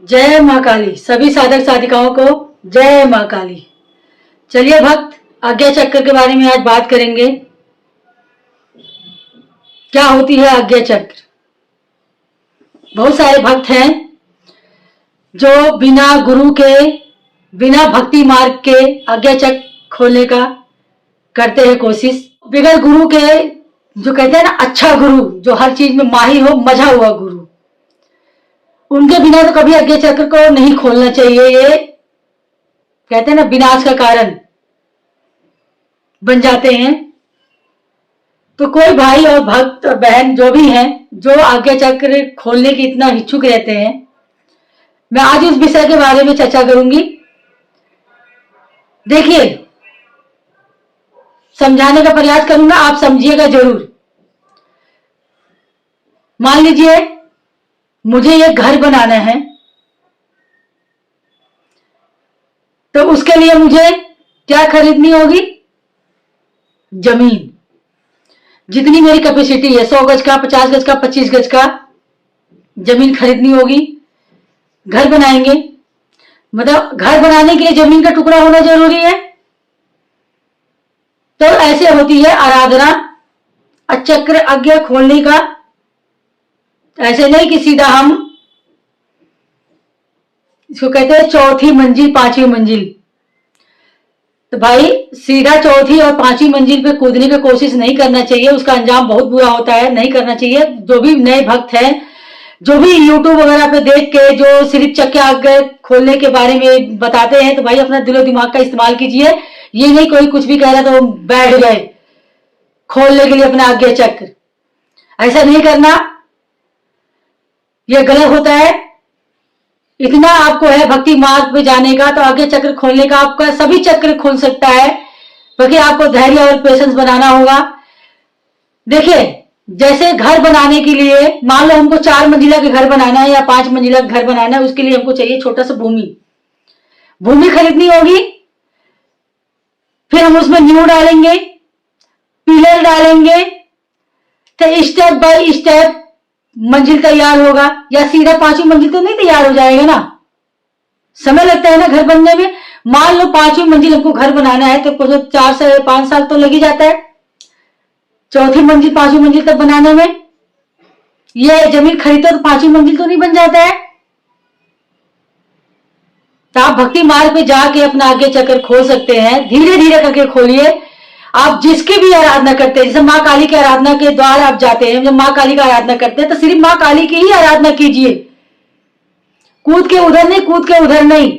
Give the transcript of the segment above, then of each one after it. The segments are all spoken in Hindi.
जय माँ काली। सभी साधक साधिकाओं को जय माँ काली। चलिए भक्त, आज्ञा चक्र के बारे में आज बात करेंगे। क्या होती है आज्ञा चक्र? बहुत सारे भक्त हैं जो बिना गुरु के, बिना भक्ति मार्ग के आज्ञा चक्र खोलने का करते हैं कोशिश। बगैर गुरु के, जो कहते हैं ना अच्छा गुरु, जो हर चीज में माहिर हो, मजा हुआ गुरु, उनके बिना तो कभी आज्ञा चक्र को नहीं खोलना चाहिए। ये कहते हैं ना विनाश का कारण बन जाते हैं। तो कोई भाई और भक्त और बहन जो भी हैं, जो आज्ञा चक्र खोलने की इतना इच्छुक रहते हैं, मैं आज उस विषय के बारे में चर्चा करूंगी। देखिए, समझाने का प्रयास करूंगा, आप समझिएगा जरूर। मान लीजिए मुझे एक घर बनाना है, तो उसके लिए मुझे क्या खरीदनी होगी? जमीन। जितनी मेरी कैपेसिटी है, 100 गज का, 50 गज का, 25 गज का जमीन खरीदनी होगी। घर बनाएंगे, मतलब घर बनाने के लिए जमीन का टुकड़ा होना जरूरी है। तो ऐसे होती है आराधना चक्र आज्ञा खोलने का। ऐसे नहीं कि सीधा हम इसको कहते हैं चौथी मंजिल, पांचवी मंजिल। तो भाई सीधा चौथी और पांचवी मंजिल पे कूदने की कोशिश नहीं करना चाहिए, उसका अंजाम बहुत बुरा होता है, नहीं करना चाहिए। जो भी नए भक्त हैं, जो भी यूट्यूब वगैरह पे देख के जो सिर्फ चक्र आज्ञा खोलने के बारे में बताते हैं, तो भाई अपना दिलो दिमाग का इस्तेमाल कीजिए। ये नहीं कोई कुछ भी कह रहा तो बैठ गए खोलने के लिए अपना आज्ञा चक्र। ऐसा नहीं करना, यह गलत होता है। इतना आपको है भक्ति मार्ग पे जाने का, तो आज्ञा चक्र खोलने का आपका सभी चक्र खुल सकता है, बाकी आपको धैर्य और पेशेंस बनाना होगा। देखिए, जैसे घर बनाने के लिए, मान लो हमको 4 मंजिला के घर बनाना है या 5 मंजिला का घर बनाना है, उसके लिए हमको चाहिए छोटा सा भूमि खरीदनी होगी। फिर हम उसमें नींव डालेंगे, पिलर डालेंगे, तो स्टेप बाय स्टेप मंजिल तैयार होगा। या सीधा 5वीं मंजिल तो नहीं तैयार हो जाएगा ना, समय लगता है ना घर बनने में। मान लो 5वीं मंजिल हमको घर बनाना है, तो 4 से 5 साल तो लग ही जाता है चौथी मंजिल 5वीं मंजिल तक बनाने में। ये जमीन खरीदते तो 5वीं मंजिल तो नहीं बन जाता है। तो आप भक्ति मार्ग पे जाके अपना आज्ञा चक्र खोल सकते हैं, धीरे धीरे करके खोलिए। आप जिसकी भी आराधना करते हैं, जैसे माँ काली की आराधना के द्वार आप जाते हैं, जब माँ काली का आराधना करते हैं तो सिर्फ माँ काली की ही आराधना कीजिए। कूद के उधर नहीं, कूद के उधर नहीं।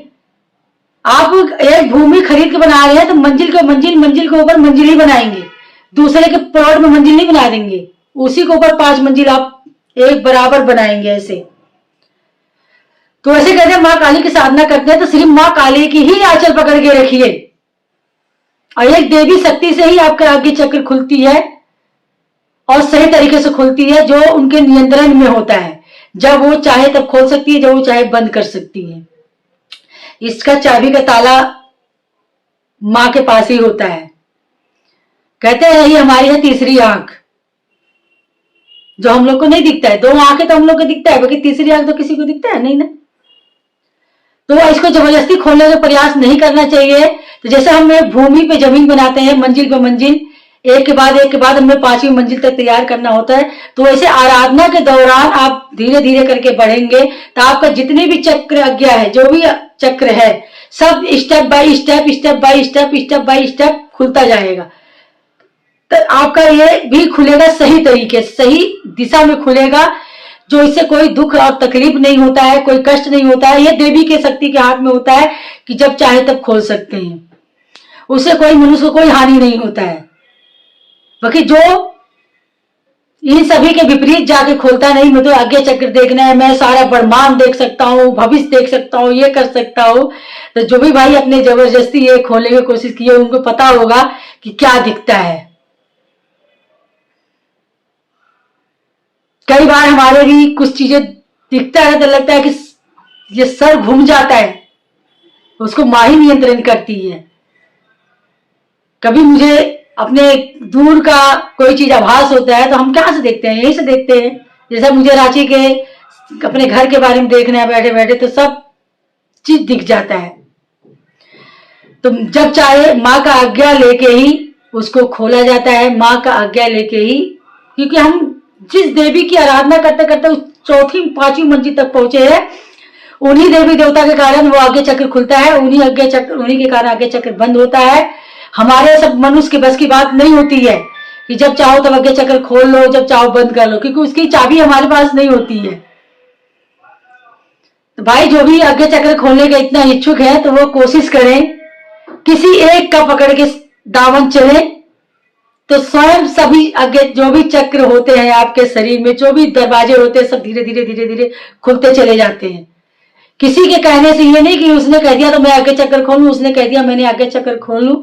आप एक भूमि खरीद के बना रहे हैं तो मंजिल के ऊपर मंजिल ही बनाएंगे, दूसरे के प्लॉट में मंजिल नहीं बना देंगे। उसी के ऊपर 5 मंजिल आप एक बराबर बनाएंगे ऐसे। तो ऐसे कहते हैं माँ काली की साधना करते हैं तो सिर्फ माँ काली की ही आंचल पकड़ के रखिए, और एक देवी शक्ति से ही आपका आज्ञा चक्र खुलती है, और सही तरीके से खुलती है, जो उनके नियंत्रण में होता है। जब वो चाहे तब खोल सकती है, जब वो चाहे बंद कर सकती है। इसका चाबी का ताला माँ के पास ही होता है। कहते हैं ये हमारी है तीसरी आंख, जो हम लोग को नहीं दिखता है। 2 आंखें तो हम लोग को दिखता है, बाकी तीसरी आंख तो किसी को दिखता है नहीं ना। तो इसको जबरदस्ती खोलने का प्रयास नहीं करना चाहिए। तो जैसे हम भूमि पे जमीन बनाते हैं, मंजिल पे मंजिल, एक के बाद हमें 5वीं मंजिल तक तैयार करना होता है। तो वैसे आराधना के दौरान आप धीरे धीरे करके बढ़ेंगे, तो आपका जितने भी चक्र आज्ञा है, जो भी चक्र है, सब स्टेप बाय स्टेप खुलता जाएगा। तो आपका ये भी खुलेगा सही तरीके, सही दिशा में खुलेगा, जो इससे कोई दुख और तकलीफ नहीं होता है, कोई कष्ट नहीं होता है। ये देवी के शक्ति के हाथ में होता है कि जब चाहे तब खोल सकते हैं, उससे कोई मनुष्य को कोई हानि नहीं होता है। बाकी जो इन सभी के विपरीत जाके खोलता नहीं, मैं तो आज्ञा चक्र देखना है, मैं सारा ब्रह्मांड देख सकता हूँ, भविष्य देख सकता हूँ, ये कर सकता हूँ। तो जो भी भाई अपने जबरदस्ती ये खोलने की कोशिश की है, उनको पता होगा कि क्या दिखता है। कई बार हमारे भी कुछ चीजें दिखता है तो लगता है कि ये सर घूम जाता है, उसको माँ ही नियंत्रण करती है। कभी मुझे अपने दूर का कोई चीज आभास होता है तो हम कहां से देखते हैं? यहीं से देखते हैं। जैसे मुझे रांची के अपने घर के बारे में देखना है बैठे बैठे तो सब चीज दिख जाता है। तो जब चाहे माँ का आज्ञा लेके ही उसको खोला जाता है, माँ का आज्ञा लेके ही, क्योंकि हम जिस देवी की आराधना करते करते उस चौथी पांचवी मंजिल तक पहुंचे हैं, उन्हीं देवी देवता के कारण वो आगे चक्र खुलता है, उन्हीं के कारण आगे चक्र बंद होता है। हमारे सब मनुष्य के बस की बात नहीं होती है कि जब चाहो तब आगे चक्र खोल लो, जब चाहो बंद कर लो, क्योंकि उसकी चाबी हमारे पास नहीं होती है। तो भाई जो भी आगे चक्र खोलने का इतना इच्छुक है तो वो कोशिश करें, किसी एक का पकड़ के दामन चले तो स्वयं सभी आगे जो भी चक्र होते हैं आपके शरीर में, जो भी दरवाजे होते हैं, सब धीरे धीरे धीरे धीरे खुलते चले जाते हैं। किसी के कहने से ये नहीं कि उसने कह दिया तो मैं आगे चक्कर खोल लूं, उसने कह दिया मैंने आगे चक्कर खोल लूं।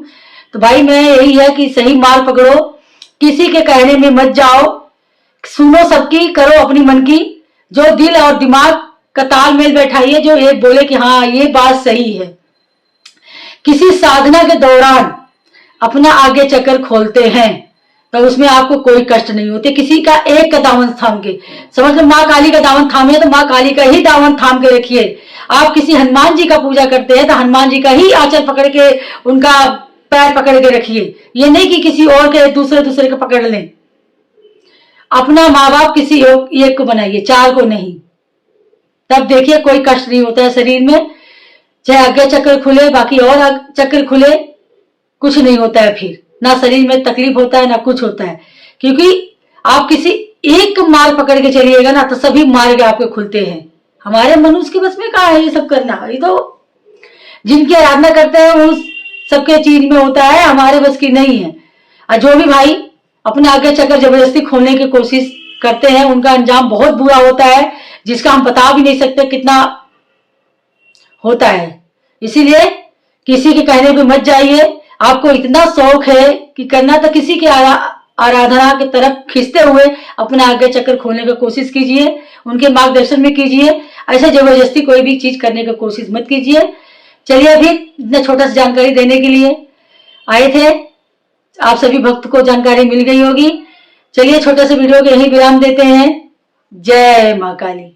तो भाई मैं यही है कि सही मार्ग पकड़ो, किसी के कहने में मत जाओ, सुनो सबकी, करो अपनी मन की, जो दिल और दिमाग का तालमेल बैठाइए, जो एक बोले कि हाँ ये बात सही है। किसी साधना के दौरान अपना आगे चक्कर खोलते हैं तो उसमें आपको कोई कष्ट नहीं होते। किसी का एक का दामन थाम के, समझ लो माँ काली का दामन थामे तो माँ काली का ही दामन थाम के रखिए। आप किसी हनुमान जी का पूजा करते हैं तो हनुमान जी का ही आंचल पकड़ के, उनका पैर पकड़ के रखिए। ये नहीं कि किसी और के दूसरे को पकड़ लें। अपना माँ बाप किसी एक को बनाइए, चार को नहीं। तब देखिए कोई कष्ट नहीं होता है शरीर में, चाहे आगे चक्कर खुले बाकी और चक्कर खुले, कुछ नहीं होता है। फिर ना शरीर में तकलीफ होता है ना कुछ होता है, क्योंकि आप किसी एक मार्ग पकड़ के चलिएगा ना तो सभी मार्ग आपके खुलते हैं। हमारे मनुष्य के बस में कहाँ है ये सब करना, ये तो जिनकी आराधना करते हैं उस सबके चीज में होता है, हमारे बस की नहीं है। और जो भी भाई अपने आगे चक्कर जबरदस्ती खोलने की कोशिश करते हैं उनका अंजाम बहुत बुरा होता है, जिसका हम बता भी नहीं सकते कितना होता है। इसीलिए किसी के कहने पे मत जाइए। आपको इतना शौक है कि करना तो किसी के आराधना की तरफ खींचते हुए अपना आगे चक्कर खोलने की कोशिश कीजिए, उनके मार्गदर्शन में कीजिए। ऐसे जबरदस्ती कोई भी चीज करने की कोशिश मत कीजिए। चलिए अभी इतना छोटा सा जानकारी देने के लिए आए थे, आप सभी भक्त को जानकारी मिल गई होगी। चलिए छोटे से वीडियो के यही विराम देते हैं। जय माँ काली।